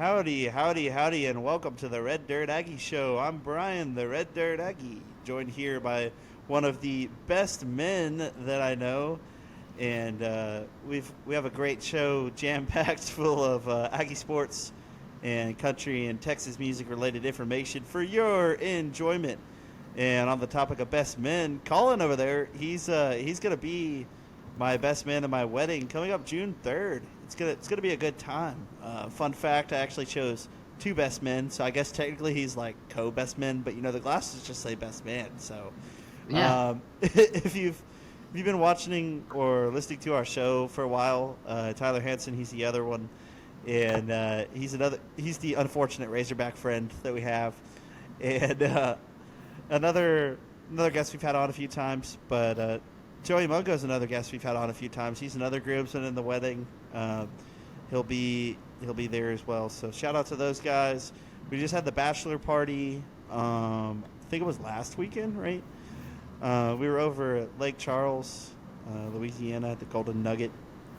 Howdy, howdy, howdy, and welcome to the Red Dirt Aggie Show. I'm Brian, the Red Dirt Aggie, joined here by one of the best men that I know, and we have a great show jam-packed full of Aggie sports and country and Texas music-related information for your enjoyment. And on the topic of best men, Collin over there, he's gonna be my best man at my wedding coming up June 3rd. It's gonna be a good time. Fun fact: I actually chose two best men, so I guess technically he's like co-best men, but the glasses just say best man. So, Yeah. if you've been watching or listening to our show for a while, Tyler Hansen, he's the other one, and he's the unfortunate Razorback friend that we have, and another guest we've had on a few times, but. Joey Mungo's another guest we've had on a few times. He's another groomsman in the wedding. He'll be there as well. So shout out to those guys. We just had the bachelor party. I think it was last weekend, right? We were over at Lake Charles, Louisiana, at the Golden Nugget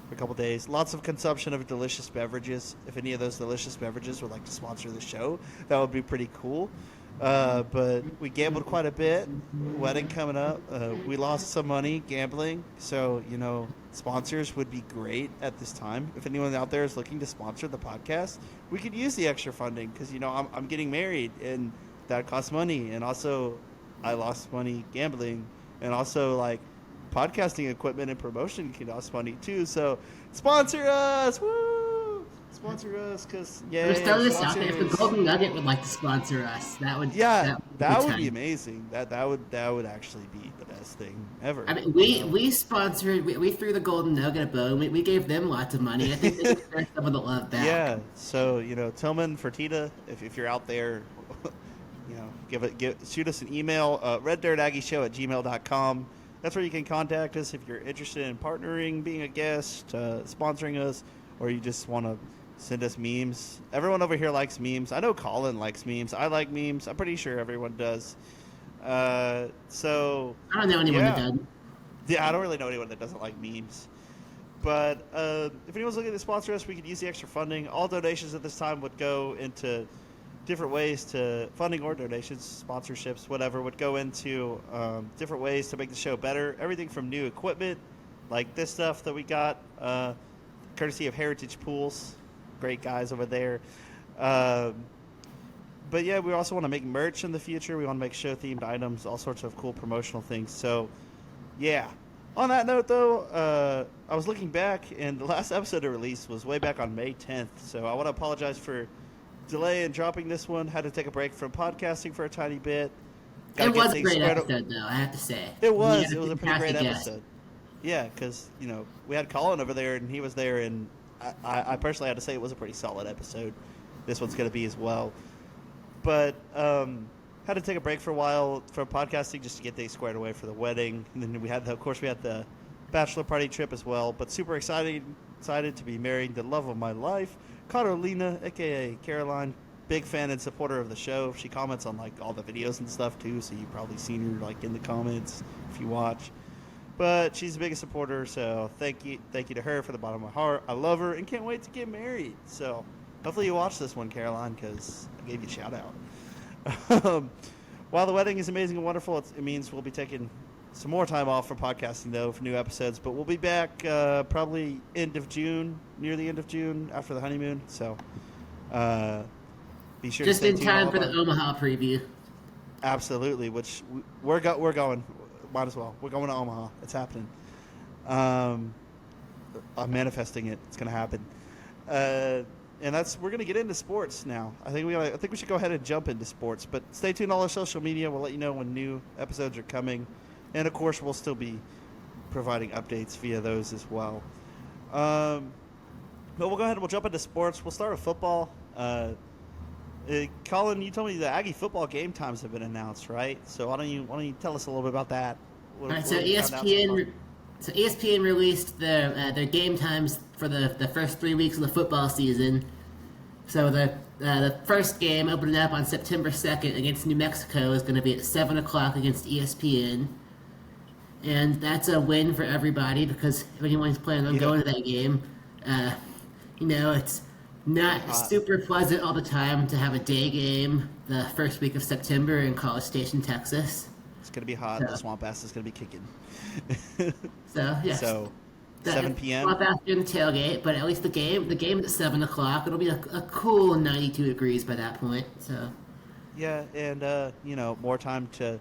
for a couple days. Lots of consumption of delicious beverages. If any of those delicious beverages would like to sponsor the show, that would be pretty cool. But we gambled quite a bit. Wedding coming up. We lost some money gambling. So, sponsors would be great at this time. If anyone out there is looking to sponsor the podcast, we could use the extra funding because, I'm getting married and that costs money. And also, I lost money gambling. And also, podcasting equipment and promotion can cost money too. So, sponsor us! Woo! Sponsor us, because We're starting this out there. If the Golden Nugget would like to sponsor us, that would be amazing. That would actually be the best thing ever. I mean, we sponsored. We threw the Golden Nugget a bone. We gave them lots of money. I think they deserve some of the love back. Yeah. So Tillman, Fertitta, if you're out there, shoot us an email, reddirtaggieshow@gmail.com. That's where you can contact us if you're interested in partnering, being a guest, sponsoring us, or you just want to send us memes. Everyone over here likes memes. I know Collin likes memes. I like memes. I'm pretty sure everyone does. So I don't know anyone that does. Yeah, I don't really know anyone that doesn't like memes. But if anyone's looking to sponsor us, we could use the extra funding. All donations at this time would go into different ways to funding or donations, sponsorships, whatever, would go into different ways to make the show better. Everything from new equipment, like this stuff that we got, courtesy of Heritage Pools. Great guys over there. But yeah, we also want to make merch in the future. We want to make show-themed items, all sorts of cool promotional things. So, yeah. On that note, though, I was looking back, and the last episode of release was way back on May 10th. So I want to apologize for delay in dropping this one. Had to take a break from podcasting for a tiny bit. It was a great episode, though, I have to say. It was. It was a pretty great episode. Yeah, because, we had Collin over there, and he was there, and I personally had to say it was a pretty solid episode. This one's going to be as well. But had to take a break for a while from podcasting just to get things squared away for the wedding. And then we had the bachelor party trip as well. But super excited to be married the love of my life, Carolina, a.k.a. Caroline. Big fan and supporter of the show. She comments on all the videos and stuff too, so you've probably seen her in the comments if you watch. But she's the biggest supporter, so thank you to her from the bottom of my heart. I love her and can't wait to get married. So hopefully you watch this one, Caroline, because I gave you a shout out. While the wedding is amazing and wonderful, it means we'll be taking some more time off from podcasting, though, for new episodes. But we'll be back probably near the end of June, after the honeymoon. So be sure just to stay in time for the Omaha preview. Absolutely, which we're going. Might as well. We're going to Omaha. It's happening. I'm manifesting it. It's going to happen. And we're going to get into sports now. I think we should go ahead and jump into sports. But stay tuned on all our social media. We'll let you know when new episodes are coming. And, of course, we'll still be providing updates via those as well. But we'll go ahead and we'll jump into sports. We'll start with football. Collin, you told me the Aggie football game times have been announced, right? So why don't you tell us a little bit about that? All right, so ESPN released their game times for the first 3 weeks of the football season. So the first game, opening up on September 2nd against New Mexico, is going to be at 7 o'clock against ESPN. And that's a win for everybody because if anyone's planning on going to that game, it's Not hot. super pleasant all the time to have a day game the first week of September in College Station, Texas. It's gonna be hot. The So, swamp ass is gonna be kicking. so yes, So, that 7 p.m. swap after the tailgate, but at least the game is at 7 o'clock. It'll be a cool 92 degrees by that point. So Yeah, and more time to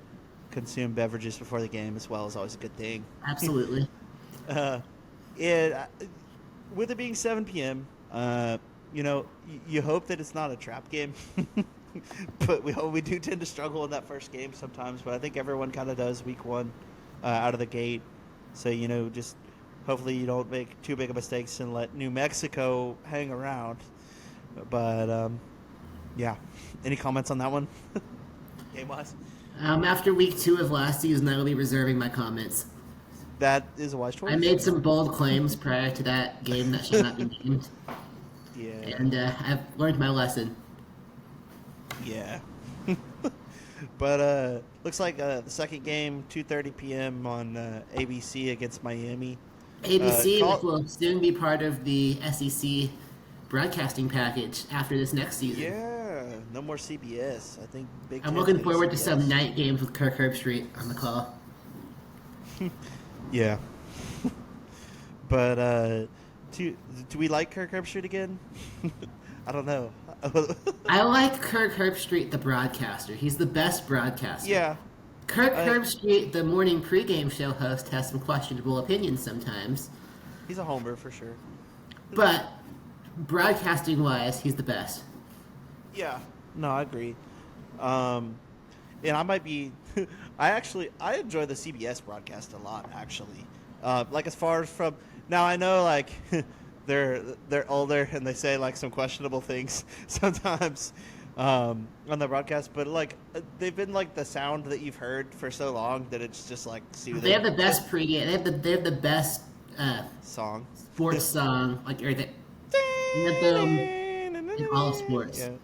consume beverages before the game as well is always a good thing. absolutely. Uh, and with it being 7 p.m., you hope that it's not a trap game. But we do tend to struggle in that first game sometimes. But I think everyone kind of does week one out of the gate. So, just hopefully you don't make too big of mistakes and let New Mexico hang around. But, yeah. Any comments on that one? Game-wise? After week 2 of last season, I will be reserving my comments. That is a wise choice. I made some bold claims prior to that game that shall not be named, Yeah. and I've learned my lesson. Yeah. But looks like the second game, 2:30 p.m. on ABC against Miami. ABC, which will soon be part of the SEC broadcasting package after this next season. Yeah, no more CBS. I think Big I'm Ten looking takes forward to CBS. some night games with Kirk Herbstreit on the call. Yeah. But do we like Kirk Herbstreit again? I don't know. I like Kirk Herbstreit, the broadcaster. He's the best broadcaster. Yeah. Kirk Herbstreit, the morning pregame show host, has some questionable opinions sometimes. He's a homer for sure. But broadcasting-wise, he's the best. Yeah. No, I agree. And I might be. I enjoy the CBS broadcast a lot. Actually, like as far as from now, I know like they're older and they say like some questionable things sometimes on the broadcast, but like they've been like the sound that you've heard for so long that it's just like soothing. They have the best pregame. They have the best Song. sports song, like or the anthem in all of sports. Yeah, I'm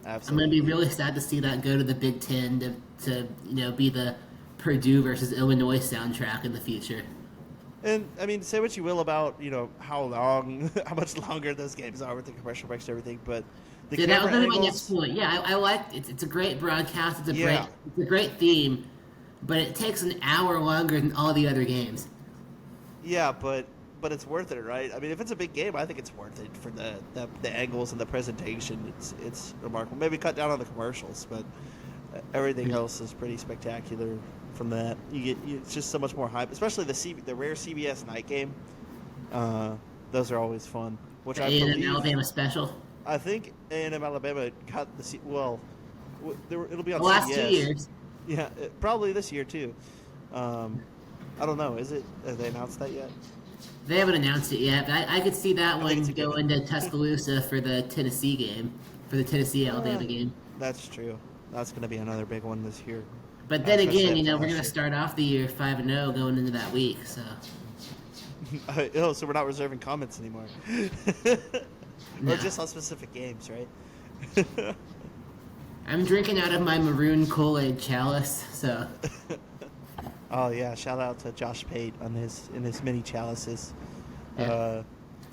absolutely. gonna be really sad to see that go to the Big Ten to be the Purdue versus Illinois soundtrack in the future. And I mean, say what you will about how much longer those games are with the commercial breaks and everything, but the Yeah, that was camera gonna be my angles. next point. Yeah, I like it's a great broadcast. It's Yeah. a great theme, but it takes an hour longer than all the other games. Yeah, but it's worth it, right? I mean, if it's a big game, I think it's worth it for the angles and the presentation. It's remarkable. Maybe cut down on the commercials, but everything else is pretty spectacular. From that, it's just so much more hype, especially the rare CBS night game. Those are always fun. Which The I A&M believe, Alabama special. I think A&M Alabama got the it'll be on The last CBS. 2 years. Yeah, probably this year too. I don't know. Is it? Have they announced that yet? They haven't announced it yet, but I could see that think one it's a go given. into Tuscaloosa for the Tennessee game, for the Tennessee Alabama game. That's true. That's going to be another big one this year. But then Especially again, after we're last gonna year. start off the year 5-0 going into that week. So Oh, so we're not reserving comments anymore. No. Or just on specific games, right? I'm drinking out of my maroon Kool-Aid chalice. So Oh yeah! Shout out to Josh Pate on in his mini chalices. Yeah.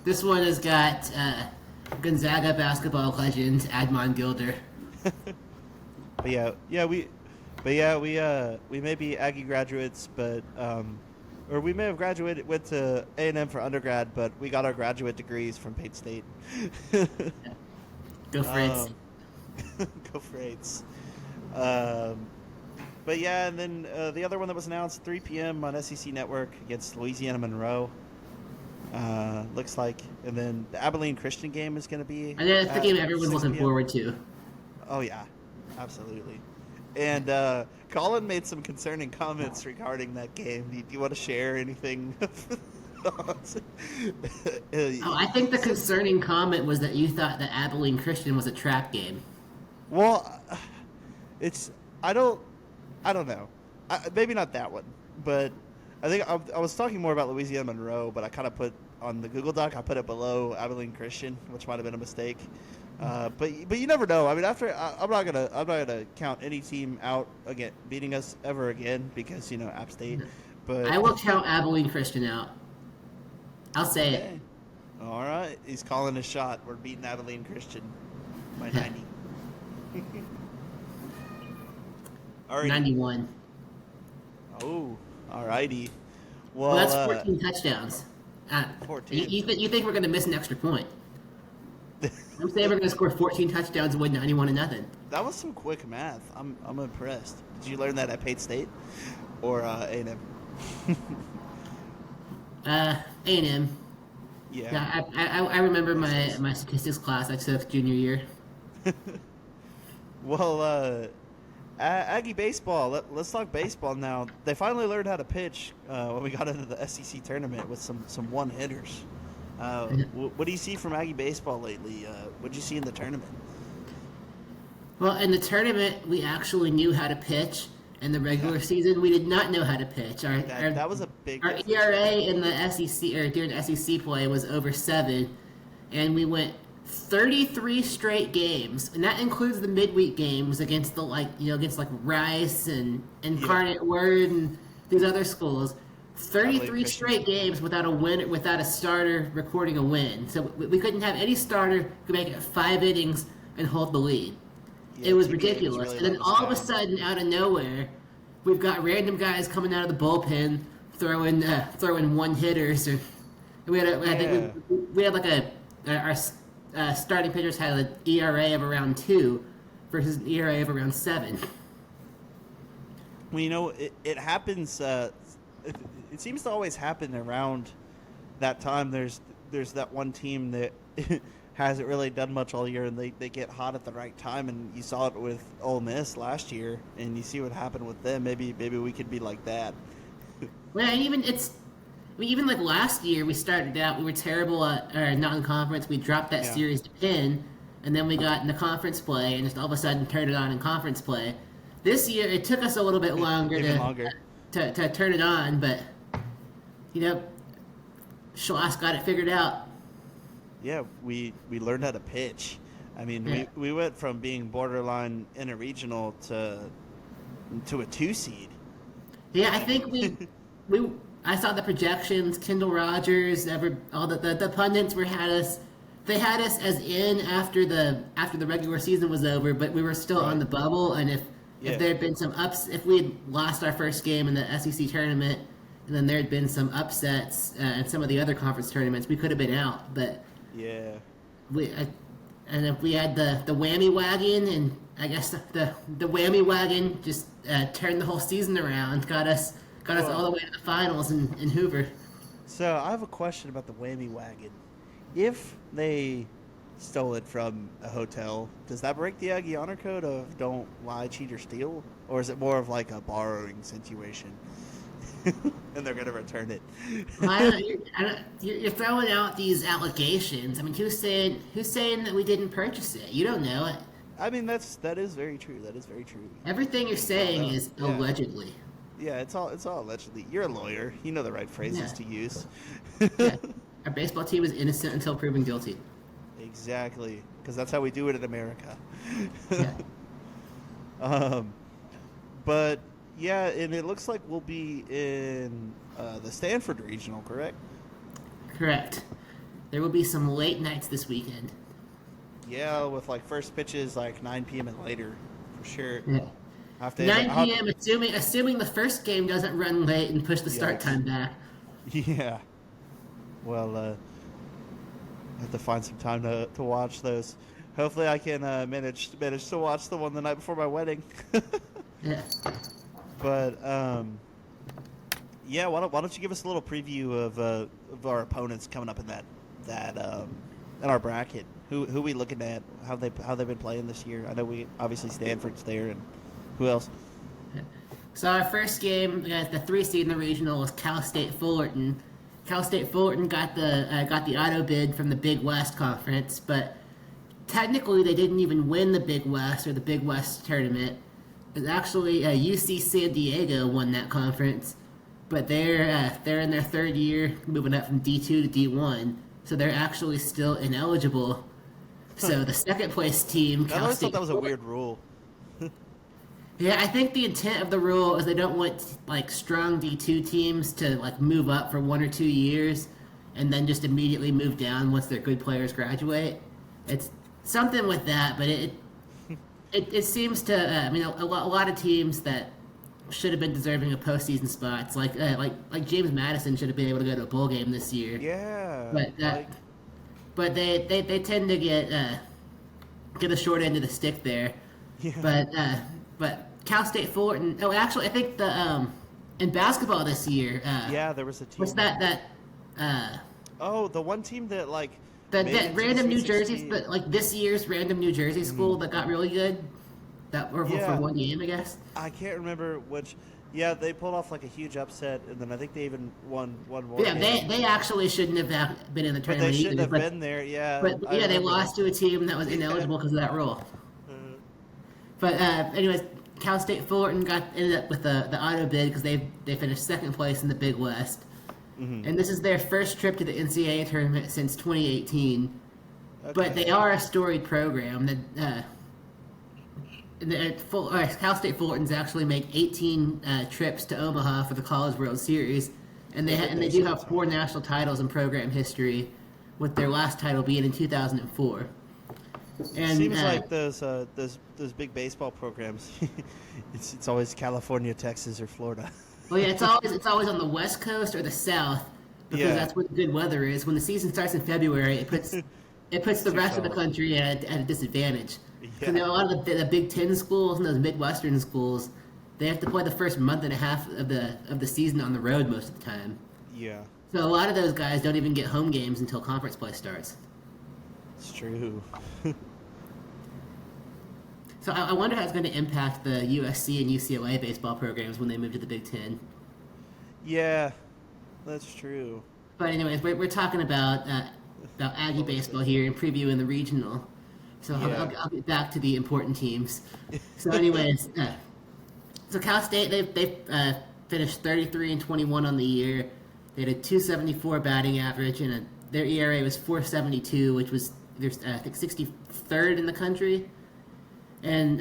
This one has got Gonzaga basketball legend Admon Gilder. We may be Aggie graduates, but or we may have went to A&M for undergrad, but we got our graduate degrees from Pate State. Go Fritz. Go Freights. But yeah, and then the other one that was announced, 3 p.m. on SEC Network against Louisiana Monroe. Looks like, and then the Abilene Christian game is going to be. And that's the at game everyone's 6 looking p.m. forward to. Oh yeah, absolutely. And Colin made some concerning comments regarding that game. Do you want to share anything? Oh, I think the concerning comment was that you thought that Abilene Christian was a trap game. Well, I don't know. Maybe not that one, but I think I was talking more about Louisiana Monroe, but I kind of put on the Google Doc. I put it below Abilene Christian, which might have been a mistake. But you never know. I mean, I'm not gonna count any team out again beating us ever again because App State. But I will count Abilene Christian out. I'll say it. All right, he's calling a shot. We're beating Abilene Christian by 90. Alrighty. 91. Oh, alrighty. Well, Well, that's 14 touchdowns. 14. You think we're going to miss an extra point? I'm saying we're going to score 14 touchdowns and win 91-0. That was some quick math. I'm impressed. Did you learn that at Pate State or A&M? A&M. Yeah. I remember my statistics class I took junior year. Well, Aggie Baseball. Let's talk baseball now. They finally learned how to pitch when we got into the SEC tournament with some one hitters. What do you see from Aggie Baseball lately? What did you see in the tournament? Well, in the tournament, we actually knew how to pitch. In the regular season, we did not know how to pitch. That was a big Our difference. ERA in the SEC or during SEC play was over 7, and we went 33 straight games, and that includes the midweek games against against Rice and Incarnate Word and these other schools. 33 straight games without a win, without a starter recording a win. So we couldn't have any starter who could make it 5 innings and hold the lead. Yeah, It was TBA ridiculous. really And then let us all of a down. sudden, out of nowhere, we've got random guys coming out of the bullpen throwing one hitters. We had our starting pitchers had an ERA of around 2 versus an ERA of around 7. Well, it happens. It seems to always happen around that time. There's that one team that hasn't really done much all year, and they get hot at the right time. And you saw it with Ole Miss last year, and you see what happened with them. Maybe we could be like that. Well, even like last year, we started out, we were terrible at our non-conference. We dropped that series to Penn, and then we got into conference play, and just all of a sudden turned it on in conference play. This year, it took us a little bit longer to turn it on, but Schloss got it figured out. Yeah, we learned how to pitch. I mean, we went from being borderline in a regional to a 2 seed. Yeah, I think I saw the projections. Kendall Rogers, all the pundits had us as in after the regular season was over, but we were still on the bubble. And if there had been some if we had lost our first game in the SEC tournament, and then there had been some upsets in some of the other conference tournaments, we could have been out. But and if we had the whammy wagon, and I guess the whammy wagon just turned the whole season around, got us all the way to the finals in Hoover. So I have a question about the whammy wagon. If they stole it from a hotel, does that break the Aggie honor code of don't lie, cheat, or steal? Or is it more of like a borrowing situation? And they're going to return it. You're throwing out these allegations. I mean, who's saying that we didn't purchase it? You don't know it. I mean, that is very true. That is very true. Everything you're saying is allegedly. Yeah, it's all allegedly. You're a lawyer. You know the right phrases to use. Our baseball team is innocent until proven guilty. Exactly, because that's how we do it in America. Yeah. But yeah, and it looks like we'll be in the Stanford regional, correct? Correct. There will be some late nights this weekend. Yeah, with like first pitches like 9 p.m. and later, for sure. Yeah. 9 p.m. Assuming the first game doesn't run late and push the start time back. Yeah. Well, I have to find some time to watch those. Hopefully, I can manage to watch the one the night before my wedding. Yeah. But why don't you give us a little preview of our opponents coming up in that in our bracket? Who we looking at? How they've been playing this year? I know we obviously Stanford's there, and who else? So our first game, the 3 seed in the regional, was Cal State Fullerton. Cal State Fullerton got the auto bid from the Big West Conference, but technically they didn't even win the Big West or the Big West tournament. It was actually UC San Diego won that conference, but they're in their 3rd year, moving up from D2 to D1, so they're actually still ineligible. So the second place team, I Cal always State thought that was a weird rule. Yeah, I think the intent of the rule is they don't want like strong D2 teams to like move up for 1 or 2 years and then just immediately move down once their good players graduate. It's something with that, but it seems to. A lot of teams that should have been deserving of postseason spots, like James Madison should have been able to go to a bowl game this year. Yeah, but they tend to get the short end of the stick there. Yeah. But Cal State Fullerton. Oh, actually, I think in basketball this year. Yeah, there was a team. What's that? The one team that that random New Jersey, this year's random New Jersey school that got really good. That were for one game, I guess. I can't remember which. Yeah, they pulled off a huge upset, and then I think they even won more. Yeah, they actually shouldn't have been in the tournament. But they shouldn't have been there. Yeah. But they lost to a team that was ineligible because of that rule. But anyways, Cal State Fullerton ended up with the auto bid because they finished second place in the Big West, and this is their first trip to the NCAA tournament since 2018. Okay. But they are a storied program that. Cal State Fullerton's actually make 18 trips to Omaha for the College World Series, and they do have 4 national titles in program history, with their last title being in 2004. And seems like those big baseball programs, it's always California, Texas, or Florida. Well, yeah, it's always on the West Coast or the South because that's where the good weather is. When the season starts in February, it puts the rest of the country at a disadvantage. Because a lot of the Big Ten schools and those Midwestern schools, they have to play the first month and a half of the season on the road most of the time. Yeah. So a lot of those guys don't even get home games until conference play starts. It's true. So I wonder how it's going to impact the USC and UCLA baseball programs when they move to the Big Ten. Yeah, that's true. But anyways, we're talking about Aggie baseball here and previewing the regional. So I'll get back to the important teams. So anyways, so Cal State, they finished 33-21 on the year. They had a 274 batting average, and their ERA was 4.72, which was I think 63rd in the country. And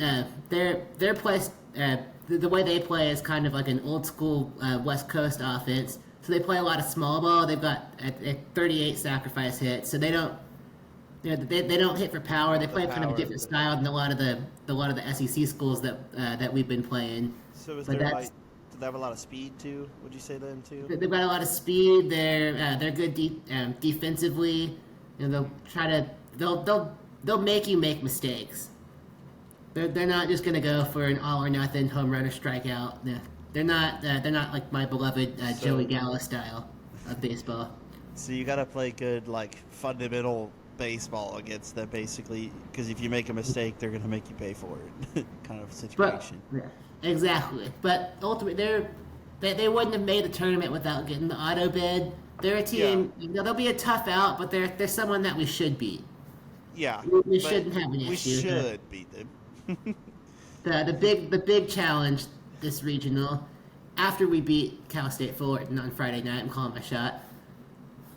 their play, the way they play is kind of like an old school West Coast offense. So they play a lot of small ball. They've got 38 sacrifice hits, so they don't. They don't hit for power. They play kind of a different style than a lot of the SEC schools that we've been playing. So do they have a lot of speed too? Would you say then too? They've got a lot of speed. They're good defensively. They'll make you make mistakes. They're not just gonna go for an all or nothing home run or strikeout. They're not like my beloved Joey Gallo style of baseball. So you gotta play good fundamental baseball against them basically, because if you make a mistake, they're gonna make you pay for it, kind of situation. Exactly. But ultimately, they wouldn't have made the tournament without getting the auto bid. They're a team. Yeah. They'll be a tough out, but they're someone that we should beat. Yeah, we shouldn't have an issue. We should beat them. The big challenge this regional, after we beat Cal State Fullerton on Friday night, I'm calling my shot,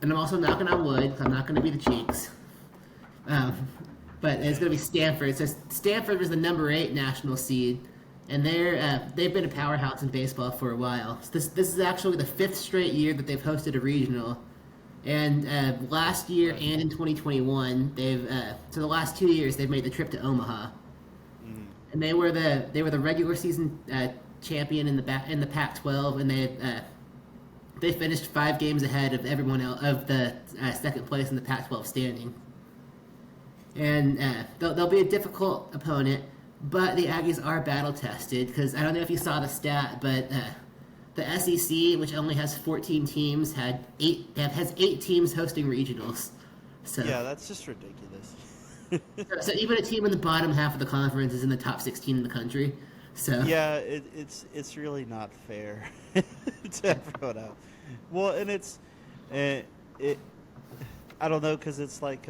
and I'm also knocking on wood because I'm not going to be the Cheeks. But it's going to be Stanford. So Stanford was the number 8 national seed, and they've been a powerhouse in baseball for a while. So this is actually the 5th straight year that they've hosted a regional. And last year and in 2021, so the last 2 years they've made the trip to Omaha, and they were the regular season champion in the Pac-12, and they finished 5 games ahead of everyone else of the second place in the Pac-12 standing. And they'll be a difficult opponent, but the Aggies are battle tested because I don't know if you saw the stat, but the SEC, which only has 14 teams, has 8 teams hosting regionals. So yeah, that's just ridiculous. So even a team in the bottom half of the conference is in the top 16 in the country. So yeah, it's really not fair to everyone else. Well, and I don't know, because it's like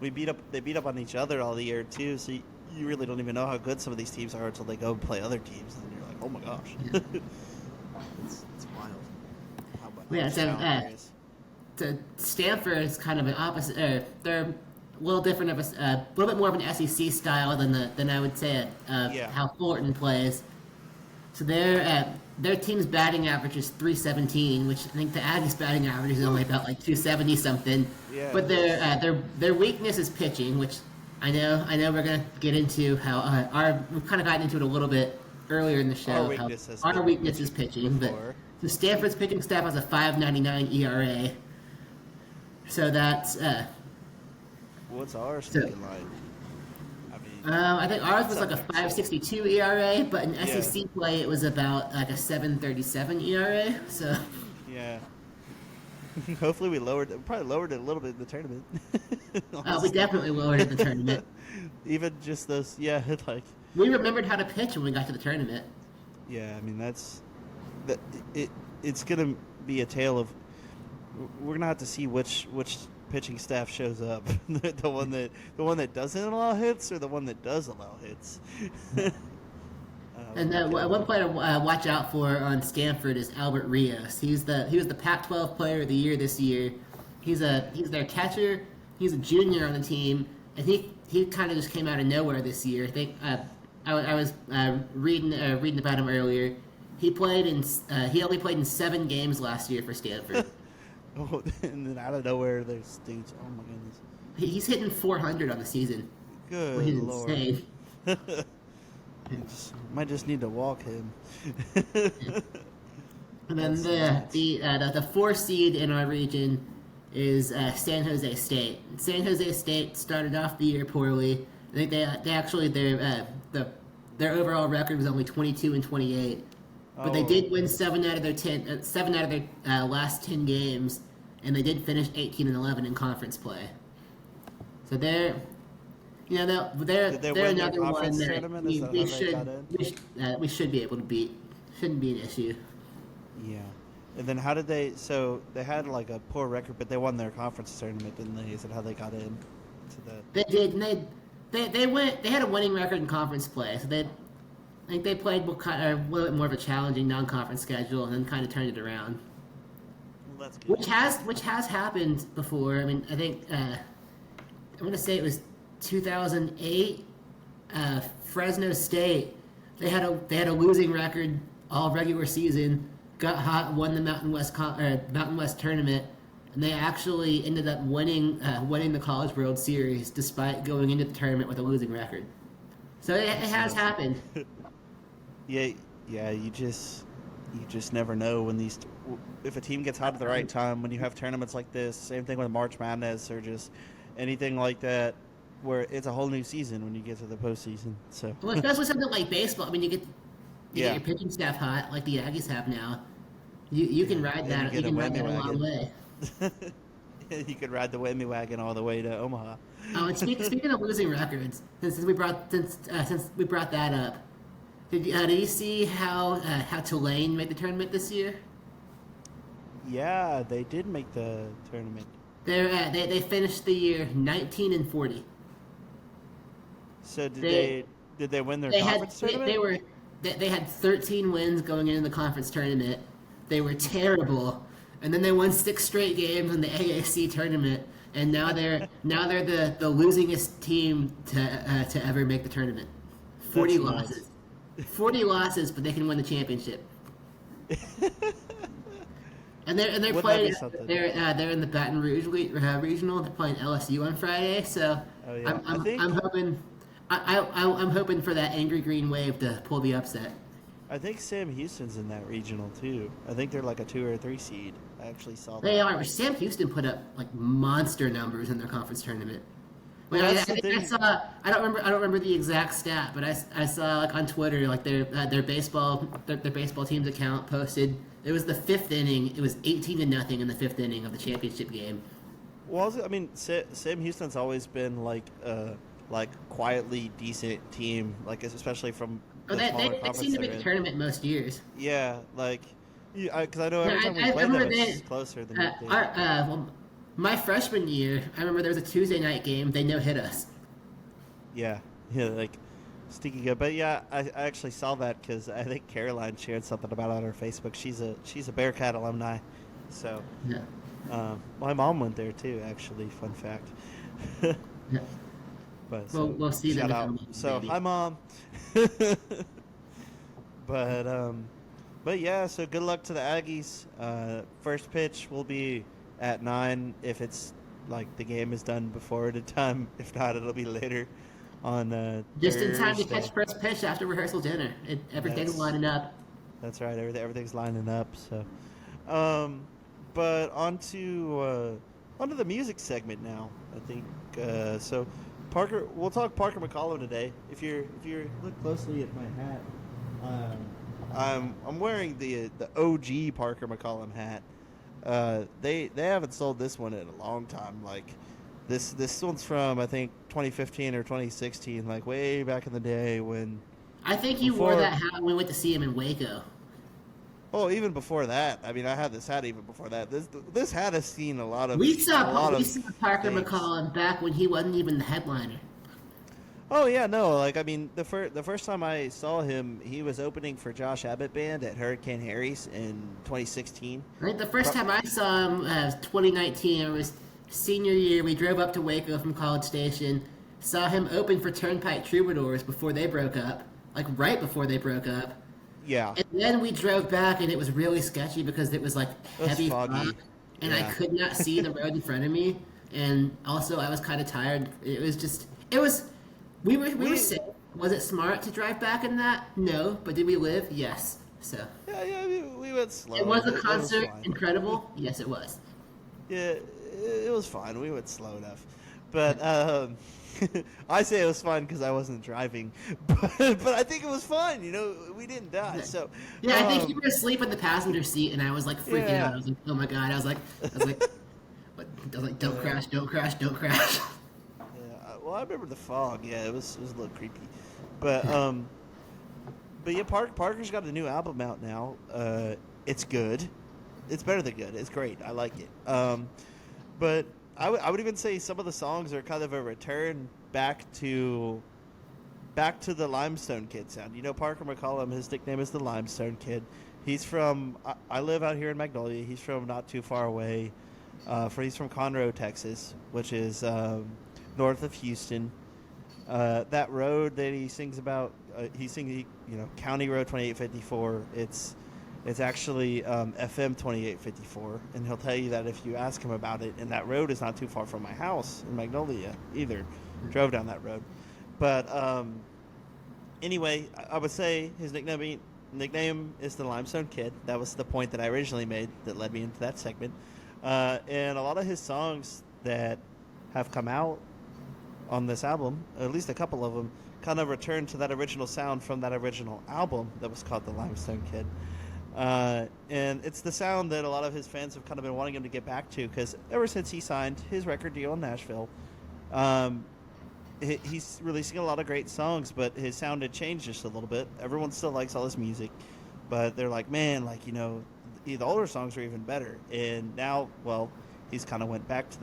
they beat up on each other all the year too. So you really don't even know how good some of these teams are until they go and play other teams, and you're like, oh my gosh. Yeah. It's wild. So Stanford is kind of an opposite. They're a little different of a little bit more of an SEC style than I would say how Fullerton plays. So their team's batting average is 317, which I think the Aggies' batting average is only about like 270 something. Yeah. But their weakness is pitching, which I know we're gonna get into how we've kind of gotten into it a little bit earlier in the show. Our weakness is pitching, but so Stanford's pitching staff has a 5.99 ERA. So that's what's ours looking like? I think ours was like a 5.62 ERA, but in SEC play it was about like a 7.37 ERA. So yeah, hopefully we probably lowered it a little bit in the tournament. We definitely lowered it in the tournament. Even just those, like we remembered how to pitch when we got to the tournament. Yeah, I mean it's gonna be a tale of we're gonna have to see which pitching staff shows up. the one that doesn't allow hits or the one that does allow hits. And one player to watch out for on Stanford is Albert Rios. He was the Pac-12 Player of the Year this year. He's their catcher. He's a junior on the team, and he kind of just came out of nowhere this year. I think I was reading about him earlier. He only played in 7 games last year for Stanford. Oh, and then out of nowhere, there's dudes. Oh my goodness. He's hitting 400 on the season. Good He's Lord. insane. Might just need to walk him. And then the 4 seed in our region is San Jose State. San Jose State started off the year poorly. I think they actually their overall record was only 22-28. But they did win 7 out of their last 10 games, and they did finish 18-11 in conference play. So they're another one that we should be able to beat. Shouldn't be an issue. Yeah. And then how did they? So they had like a poor record, but they won their conference tournament, didn't they? Is that how they got in? They did. And they had a winning record in conference play, so I think they played a little bit more of a challenging non-conference schedule and then kind of turned it around. Well, that's good. Which has happened before. I mean, I think I'm going to say it was 2008. Fresno State. They had a losing record all regular season. Got hot, won the Mountain West tournament, and they actually ended up winning the College World Series despite going into the tournament with a losing record. So it has happened. Yeah. You just never know if a team gets hot at the right time. When you have tournaments like this, same thing with March Madness or just anything like that, where it's a whole new season when you get to the postseason. So, well, especially something like baseball. I mean, you get your pitching staff hot, like the Aggies have now. You can ride that. You can ride that a long way. You could ride the whammy wagon all the way to Omaha. Oh, and speaking of losing records, since we brought that up, did you see how Tulane made the tournament this year? Yeah, they did make the tournament. They finished the year 19-40. So did they win their conference tournament? They had 13 wins going into the conference tournament. They were terrible, and then they won 6 straight games in the AAC tournament, and now they're the losingest team to ever make the tournament. 40 losses. 40 losses, but they can win the championship. And they're playing. They're in the Baton Rouge regional. They're playing LSU on Friday, so I'm hoping. I'm hoping for that angry green wave to pull the upset. I think Sam Houston's in that regional too. I think they're like a 2 or 3 seed. I actually saw that. They are. Sam Houston put up like monster numbers in their conference tournament. Well, I don't remember the exact stat, but I saw like on Twitter like their baseball team's account posted it was the 5th inning. It was 18-0 in the 5th inning of the championship game. Well, I mean, Sam Houston's always been like quietly decent team, like especially from. They seem to make the tournament most years. Yeah, because I know every time we play them, it's closer than we think. My freshman year, I remember there was a Tuesday night game. They no-hit us. Yeah, like stinky good. But yeah, I actually saw that because I think Caroline shared something about it on her Facebook. She's a Bearcat alumni, so yeah. My mom went there too. Actually, fun fact. Yeah. But we'll see them. So hi, Mom. But But yeah, so good luck to the Aggies. First pitch will be at 9 if it's like the game is done before the time. If not, it'll be later on Just in time to Thursday. catch first pitch after rehearsal dinner. Everything's That's lining up. that's right. Everything's lining up. So, um, but onto the music segment now. I think so. Parker, we'll talk Parker McCollum today. If you look closely at my hat, I'm wearing the OG Parker McCollum hat. They haven't sold this one in a long time. Like this one's from I think 2015 or 2016, like way back in the day when. I think you wore Before, that hat when we went to see him in Waco. oh, even before that. I mean, I had this hat even before that. This hat has seen a lot of We a saw lot we of saw Parker things. McCollum back when he wasn't even the headliner. Oh yeah, no, like I mean, the first time I saw him, he was opening for Josh Abbott Band at Hurricane Harry's in 2016. Right, the first Pro- time I saw him was 2019. It was senior year. We drove up to Waco from College Station. Saw him open for Turnpike Troubadours before they broke up, like right before they broke up. yeah, And then we drove back, and it was really sketchy because it was like it was heavy foggy. fog, and I Yeah. could not see the road in front of me. And also, I was kind of tired. It was just, it was. We were safe. Was it smart to drive back in that? No, but did we live? Yes. So Yeah, we went slow. it was a It concert. fine. Incredible. Yes, it was. Yeah, it was fine. We went slow enough, but I say it was fun because I wasn't driving, but I think it was fun. You know, we didn't die. So Yeah, I think you um, were asleep in the passenger seat, and I was like freaking yeah. out. I was like, oh my god. What? I was like, don't crash, don't crash, don't crash. Yeah, well, I remember the fog. Yeah, it was a little creepy, but but yeah, Parker's got a new album out now. It's good. It's better than good. It's great. I like it. But I would even say some of the songs are kind of a return back to the Limestone Kid sound. You know, Parker McCollum, his nickname is the Limestone Kid. He's from I live out here in Magnolia. He's from not too far away. He's from Conroe, Texas, which is north of Houston. That road that he sings about, County Road 2854. It's actually FM 2854, and he'll tell you that if you ask him about it. And that road is not too far from my house in Magnolia either. Drove down that road, but anyway, I would say his nickname is the Limestone Kid. That was the point that I originally made that led me into that segment. And a lot of his songs that have come out on this album, at least a couple of them, kind of return to that original sound from that original album that was called The Limestone Kid. And it's the sound that a lot of his fans have kind of been wanting him to get back to, because ever since he signed his record deal in Nashville, he's releasing a lot of great songs, but his sound had changed just a little bit. Everyone still likes all his music, but they're like, man, like, you know, the older songs are even better. And now, well, he's kind of went back to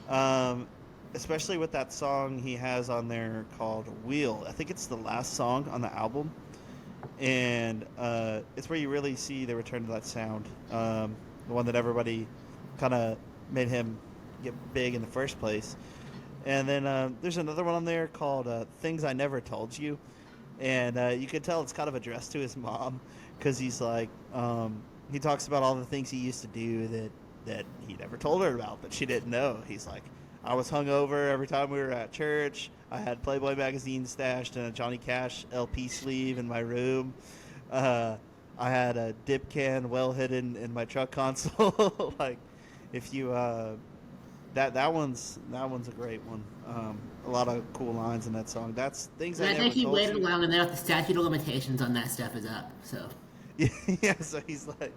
that. Especially with that song he has on there called Wheel. I think it's the last song on the album. And it's where you really see the return to that sound. The one that everybody kind of made him get big in the first place. And then there's another one on there called Things I Never Told You. And you can tell it's kind of addressed to his mom, because he's like, he talks about all the things he used to do that he never told her about, that she didn't know. He's like, I was hungover every time we were at church. I had Playboy magazine stashed in a Johnny Cash LP sleeve in my room. I had a dip can well hidden in my truck console. Like, if you that one's a great one. A lot of cool lines in that song. That's Things And I I Never think he Told waited You. long enough. The statute of limitations on that stuff is up. So Yeah, so he's like,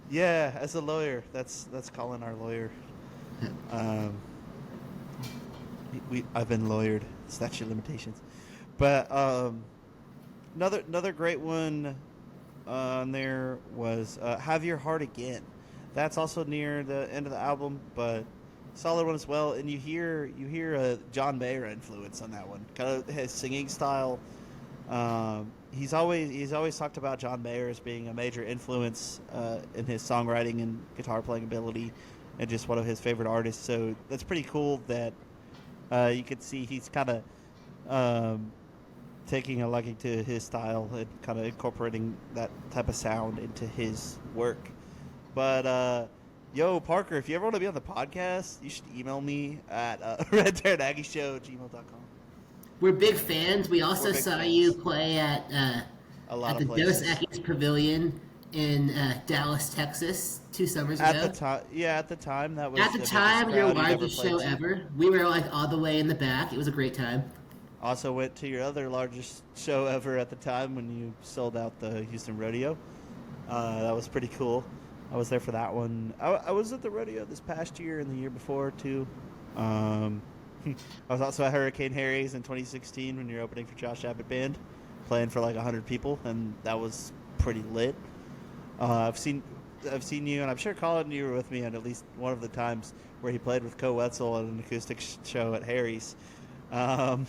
yeah, as a lawyer, that's Colin, our lawyer. I've been lawyered, statute of limitations, but another great one on there was Have Your Heart Again. That's also near the end of the album, but solid one as well. And you hear a John Mayer influence on that one, kind of his singing style. He's always talked about John Mayer as being a major influence in his songwriting and guitar playing ability, and just one of his favorite artists. So that's pretty cool that you could see he's kind of taking a liking to his style and kind of incorporating that type of sound into his work. But yo, Parker, if you ever want to be on the podcast, you should email me at reddirdaggieshow@gmail.com. We're big fans. We also big saw fans. you play at A lot the of places. Dos Equis Pavilion in Dallas, Texas, 2 summers ago. At the time, at the time that was At the biggest time, your crowd you'd ever largest played show to. ever. We were like all the way in the back. It was a great time. Also went to your other largest show ever at the time when you sold out the Houston Rodeo. That was pretty cool. I was there for that one. I was at the rodeo this past year and the year before too. I was also at Hurricane Harry's in 2016 when you're opening for Josh Abbott Band, playing for like 100 people, and that was pretty lit. I've seen you, and I'm sure Collin, you were with me at least one of the times where he played with Co Wetzel at an acoustic show at Harry's, and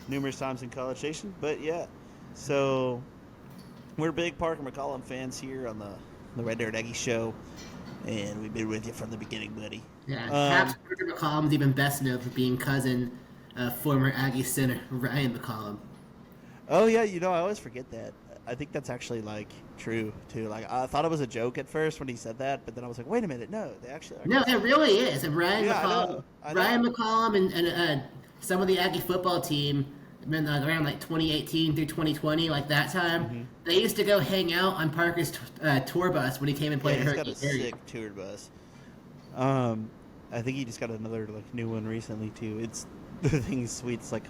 numerous times in College Station. But yeah, so we're big Parker McCollum fans here on the Red Dirt Aggie Show, and we've been with you from the beginning, buddy. Yeah, perhaps Parker McCollum's even best known for being cousin of former Aggie center Ryan McCollum. Oh yeah, I always forget that. I think that's actually like true too. Like I thought it was a joke at first when he said that, but then I was like, wait a minute, no, they actually are. No, it really is. And Ryan McCollum, I know. Ryan McCollum, and some of the Aggie football team, around like 2018 through 2020, like that time, they used to go hang out on Parker's tour bus when he came and played at He's Hurricane got a Harry. sick tour bus. I think he just got another like new one recently too. It's the thing's sweet. It's like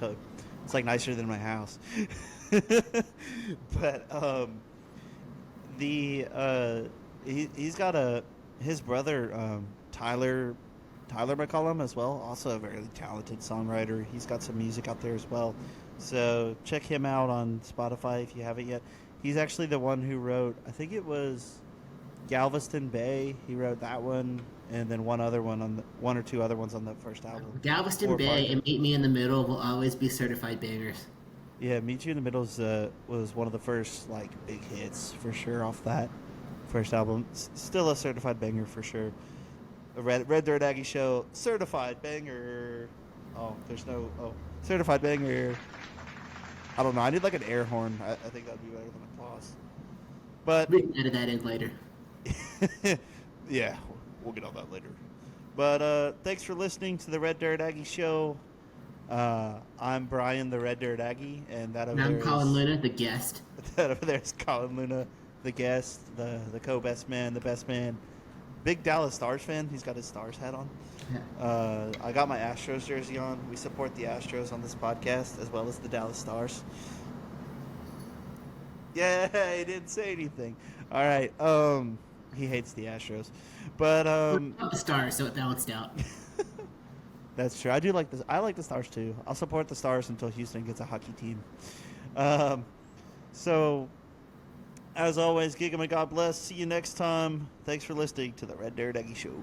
nicer than my house. But he's got his brother Tyler McCollum as well, also a very talented songwriter. He's got some music out there as well, so check him out on Spotify if you haven't yet. He's actually the one who wrote, I think it was Galveston Bay. He wrote that one, and then one or two other ones on the first album. Galveston Bay and Meet Me in the Middle will always be certified bangers. Yeah, Meet You in the Middle was one of the first like big hits for sure off that first album. Still a certified banger for sure. A Red Dirt Aggie Show certified banger. Certified banger. I don't know. I need like an air horn. I think that'd be better than applause. But We can edit that in later. yeah, we'll get on that later. But thanks for listening to the Red Dirt Aggie Show. I'm Bryan, the Red Dirt Aggie, and that over And I'm there Collin is, Luna, the guest. that over there is Collin Luna, the guest, the co-best man, the best man. Big Dallas Stars fan. He's got his Stars hat on. Yeah. I got my Astros jersey on. We support the Astros on this podcast as well as the Dallas Stars. Yeah, he didn't say anything. All right. He hates the Astros, but The Stars, so it balanced out. that's true. I do like this. I like the Stars too. I'll support the Stars until Houston gets a hockey team. So, as always, gig 'em and God bless. See you next time. Thanks for listening to the Red Dirt Aggie Show.